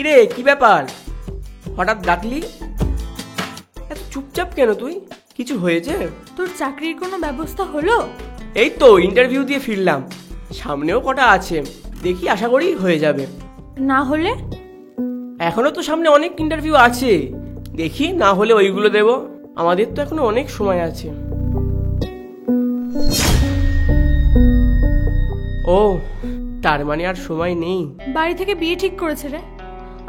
কিরে, কি ব্যাপার? হঠাৎ ডাকলি? এত চুপচাপ কেন তুই? কিছু হয়েছে? তোর চাকরির কোনো ব্যবস্থা হলো? এই তো ইন্টারভিউ দিয়ে ফিরলাম, সামনেও কটা আছে, দেখি আশা করি হয়ে যাবে। না হলে? এখনো তো সামনে অনেক ইন্টারভিউ আছে, দেখি না হলে ওইগুলো দেব। আমাদের তো এখনো অনেক সময় আছে। ও, তার মানে আর সময় নেই। বাড়ি থেকে বিয়ে ঠিক করেছে রে।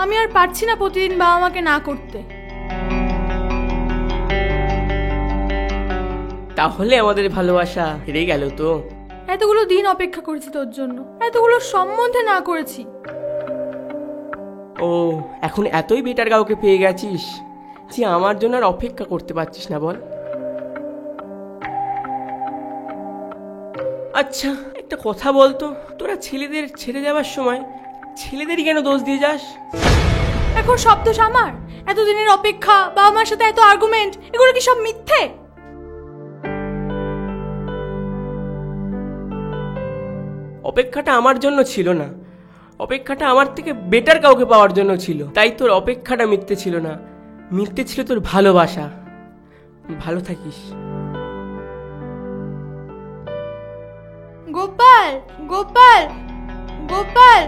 আমি আর পারছি না প্রতিদিন বাবা মাকে না করতে। তাহলে আমাদের ভালোবাসা হেরে গেল তো। এতগুলো দিন অপেক্ষা করেছি তোর জন্য, এতগুলো সম্বন্ধে না করেছি। ও, এখন এতই বেটার কাউকে পেয়ে গেছিস যে আমার জন্য আর অপেক্ষা করতে পারছিস না বল? আচ্ছা, একটা কথা বলতো, তোরা ছেলেদের ছেড়ে যাওয়ার সময় ছেলেদেরই কেন দোষ দিয়ে যাস? এখন সব দোষ আমার? এতদিনের অপেক্ষা, বাবা মার সাথে এত আর্গুমেন্ট, এগুলো কি সব মিথ্যে? অপেক্ষাটা আমার জন্য ছিল না, অপেক্ষাটা আমার থেকে বেটার কাউকে পাওয়ার জন্য ছিল। তাই তোর অপেক্ষাটা মিথ্যে ছিল না, মিথ্যে ছিল তোর ভালোবাসা। ভালো থাকিস। গোপাল, গোপাল, গোপাল,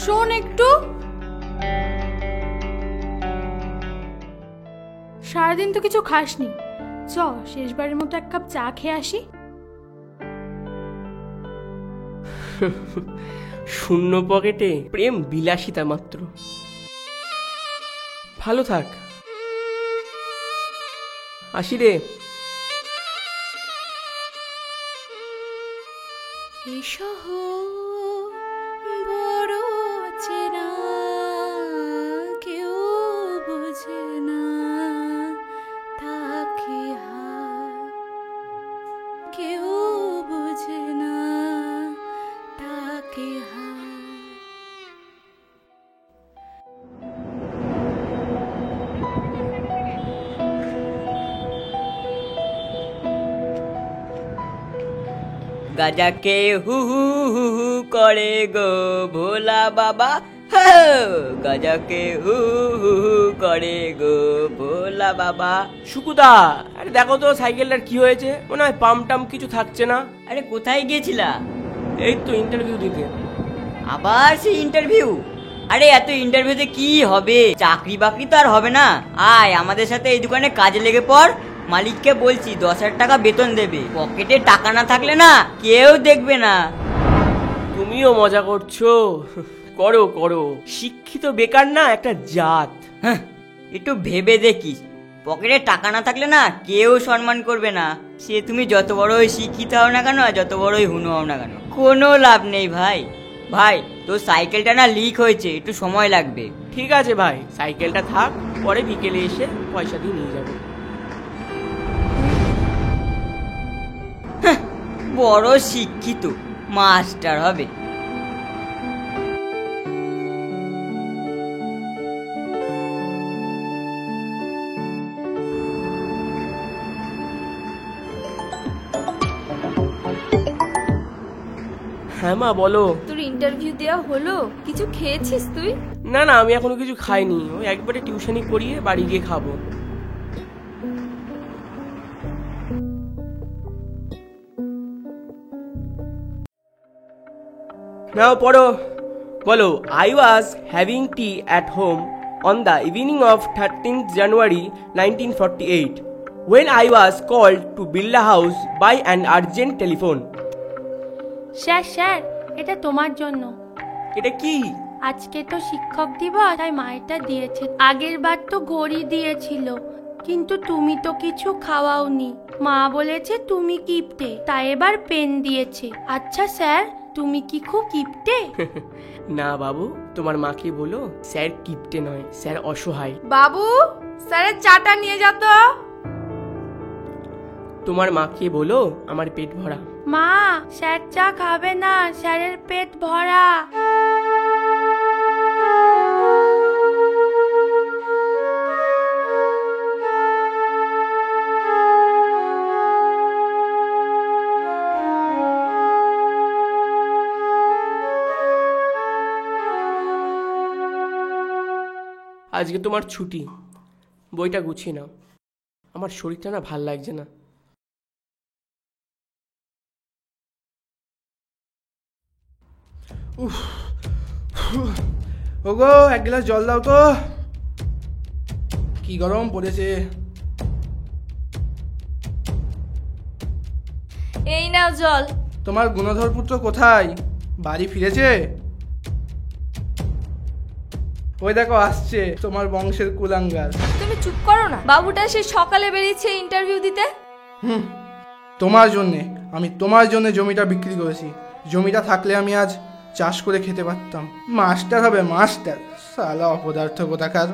শোন একটু। সারাদিন তো কিছু খাসনি, চ শেষবারের মতো এক কাপ চা খেয়ে আসি। শূন্য পকেটে প্রেম বিলাসিতা মাত্র। ভালো থাক, আসি রে। বড় চেনা, কেউ বোঝে না তাকে, কেউ বোঝে না তাকে। গাজাকে হু হু হু হু করে গো ভোলা বাবা, গাজাকে হু হু হু করে গো ভোলা বাবা। সুকুদা, আরে দেখো তো সাইকেলটার কি হয়েছে, মনে হয় পাম্প টাম কিছু থাকছে না। আরে কোথায় গিয়েছিলা? এই তো ইন্টারভিউ দিতে। আবার সেই ইন্টারভিউ? আরে এত ইন্টারভিউতে কি হবে? চাকরি বাকরি তো আর হবে না। আয় আমাদের সাথে এই দোকানে কাজে লেগে পড়। মালিককে বলছি 10,000 টাকা বেতন দেবে। পকেটে টাকা না থাকলে না কেউ দেখবে না। তুমিও মজা করছো? করো করো, শিক্ষিত বেকার না একটা জাত। হ্যাঁ, একটু ভেবে দেখিস, পকেটে টাকা না থাকলে না কেউ সম্মান করবে না। সে তুমি যত বড়ই শিক্ষিত হও না কেন, যত বড়ই হুনু হও না কেন, কোনো লাভ নেই ভাই। ভাই তোর সাইকেলটা না লিক হয়েছে, একটু সময় লাগবে। ঠিক আছে ভাই, সাইকেলটা থাক, পরে বিকেলে এসে পয়সা দিয়ে নিয়ে যাবো। বড় শিক্ষিত, মাস্টার হবে। হ্যাঁ মা, বলো। তোর ইন্টারভিউ দেওয়া হলো? কিছু খেয়েছিস তুই? না না, আমি এখনো কিছু খাইনি, ওই একবারে টিউশনি করিয়ে বাড়ি গিয়ে খাবো। নাও পড়ো। বলো, I was having tea at home on the evening of 13th January 1948 when I was called to Birla House by an urgent telephone. Sir sir, এটা তোমার জন্য। এটা কি? আজকে তো শিক্ষক দিবস, তাই মা এটা দিয়েছে। আগের বার তো ঘড়ি দিয়েছিল, কিন্তু তুমি তো কিছু খাওয়াওনি। মা বলেছে তুমি কিপটে, তাই এবার পেন দিয়েছে। আচ্ছা স্যার, তুমি কি খুব কিপটে? না বাবু, তোমার মাকে বলো স্যার কিপটে নয়, স্যার অসহায়। বাবু, স্যারের চাটা নিয়ে যা তো। তোমার মাকে বলো আমার পেট ভরা। মা, স্যার চা খাবে না, স্যারের পেট ভরা। আজকে তোমার ছুটি, বইটা গুছিয়ে নাও। আমার শরীরটা না ভাল লাগছে না। উফ, ওগো এক গ্লাস জল দাও তো, কি গরম পড়েছে। এই নাও জল। তোমার গুণধর পুত্র কোথায়, বাড়ি ফিরেছে? ওই দেখো আসছে তোমার বংশের কুলাঙ্গার। তুমি চুপ করো না, বাবুটা সে সকালে বেরিয়েছে ইন্টারভিউ দিতে। তোমার জন্যে, আমি তোমার জন্য জমিটা বিক্রি করেছি। জমিটা থাকলে আমি আজ চাষ করে খেতে পারতাম। মাস্টার হবে মাস্টার, শালা অপদার্থ কোথাকার।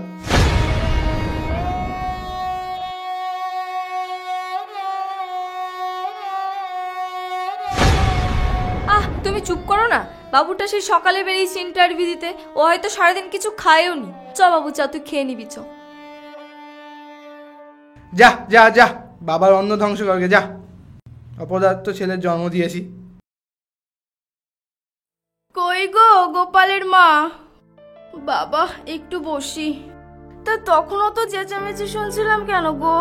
তুমি চুপ করো না, বাবুটা সেই সকালে বেরিয়েছে ইন্টারভিউ দিতে, ও হয়তো সারাদিন কিছু খায়ও নি। চ বাবু চা, তুই খেয়ে নিবি চ। যা যা যা, বাবার অন্ন ধ্বংস করবে, যা। অপদার্থ ছেলের জন্ম দিয়েছি। কই গো গোপালের মা? বাবা একটু বসি। তা তখনও তো চেঁচামেচি শুনছিলাম কেন গো?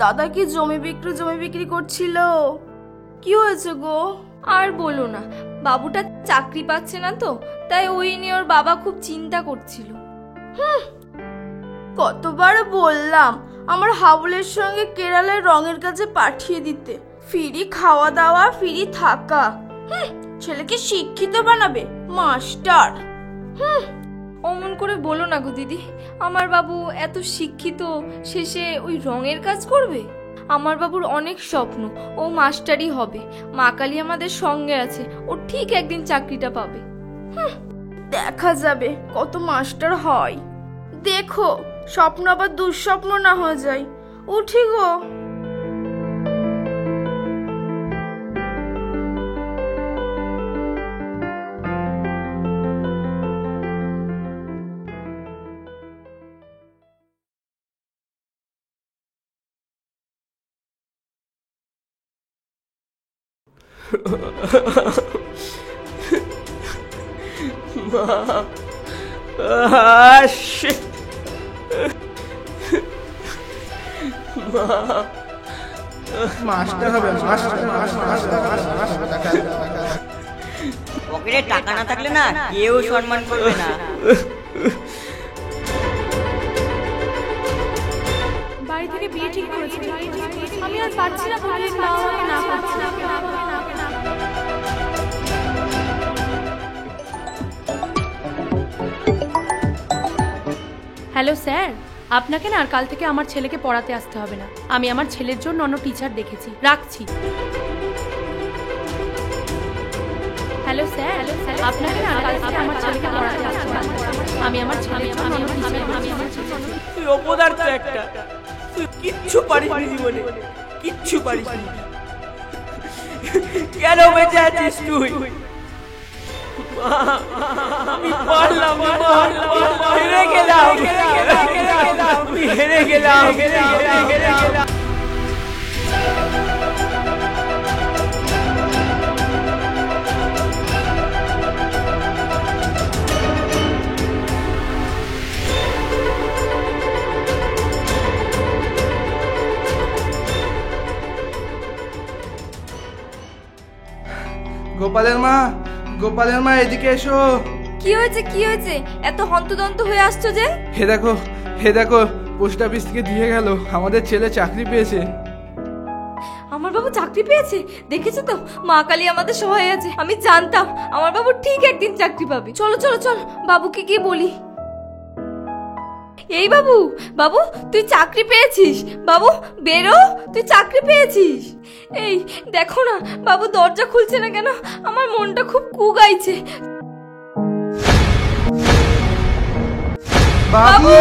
দাদা কি জমি বিক্রি করছিল? কি হয়েছে গো? আর বলো না, বাবুটা চাকরি পাচ্ছে না তো, তাই ওই নিয়ে ওর বাবা খুব চিন্তা করছিল। কতবার বললাম আমার হাবুলের সঙ্গে কেরালায় রঙের কাজে পাঠিয়ে দিতে, ফ্রি খাওয়া দাওয়া, ফ্রি থাকা। ছেলেকে শিক্ষিত বানাবে, মাস্টার। অমন করে বলো না গো দিদি, আমার বাবু এত শিক্ষিত, শেষে ওই রঙের কাজ করবে? আমার বাবুর অনেক স্বপ্ন, ও মাস্টারই হবে। মা কালী আমাদের সঙ্গে আছে, ও ঠিক একদিন চাকরিটা পাবে। দেখা যাবে কত মাস্টার হয়। দেখো স্বপ্ন আবার দুঃস্বপ্ন না হয়ে যায়। উঠি গো। মাস্টার হবে পকেটে টাকা না থাকলে না কেউ সম্মান করবে না। বাড়ি থেকে বিয়ে ঠিক করেছি, আমি আর পারছি না। হ্যালো স্যার, আপনাকে না আর কাল থেকে আমার ছেলেকে পড়াতে আসতে হবে না। আমি আমার ছেলের জন্য অন্য টিচার দেখেছি, রাখছি। হ্যালো স্যার, আপনাকে না আর কাল থেকে আমার ছেলেকে পড়াতে আসতে হবে না। আমি আমার ছেলের জন্য অন্য টিচার। তুই অপদার্থ একটা, তুই কিচ্ছু পারিস নি জীবনে, কিচ্ছু পারিস নি। কেন বেঁচে আছিস তুই? আমি পারলাম না, হেরে গেলাম। গোপালের মা এদিকে এসো। কি হয়েছে? এত হন্তদন্ত হয়ে আসছো যে? হে দেখো পোস্ট অফিস থেকে দিয়ে গেল, আমাদের ছেলে চাকরি পেয়েছে। আমার বাবু চাকরি পেয়েছে? দেখেছো তো, মা কালী আমাদের সহায় আছে। আমি জানতাম আমার বাবু ঠিক একদিন চাকরি পাবে। চলো বাবুকে গিয়ে বলি। এই বাবু তুই চাকরি পেয়েছিস। বাবু বেরো, তুই চাকরি পেয়েছিস। এই দেখো না, বাবু দরজা খুলছে না কেন? আমার মনটা খুব কুগাইছে। বাবু